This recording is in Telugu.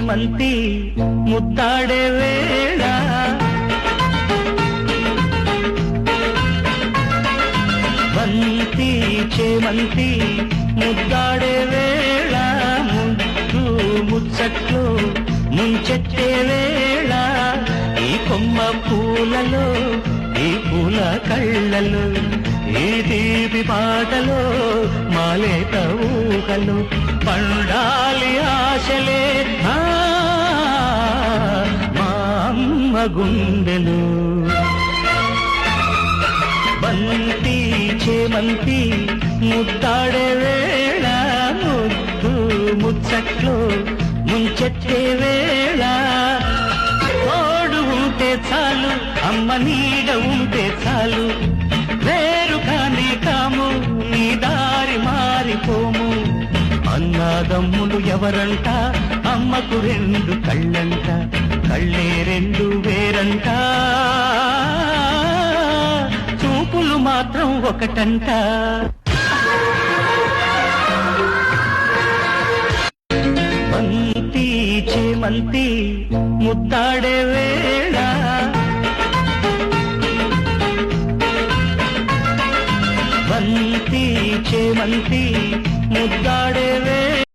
చేమంతి ముద్దాడే వేళ బంతి చేమంతి ముద్దాడే వేళ ముద్దు ముచ్చట్లు ముంచెత్తే వేళ ఈ కొమ్మ పూలలో ఈ పూల కళ్ళలో ఈ తీపి పాటలో మాలేత ఊహలు పండాలి ఆశలే మా అమ్మ గుండెలు బంతి చేమంతి ముద్దాడే వేళ ముద్దు ముచ్చట్లు ముంచెత్తే వేళ తోడు ఉంటే చాలు అమ్మ నీడ ఉంటే చాలు వేరు కానే కాము నీ దారి మారిపోము అన్నాదమ్ములు ఎవరంట అమ్మకు రెండు కళ్ళంట కళ్ళే రెండు వేరంట చూపులు మాత్రం ఒకటంట బంతి చేమంతి ముద్దాడే వేళ బంతి చేమంతి ముద్దాడే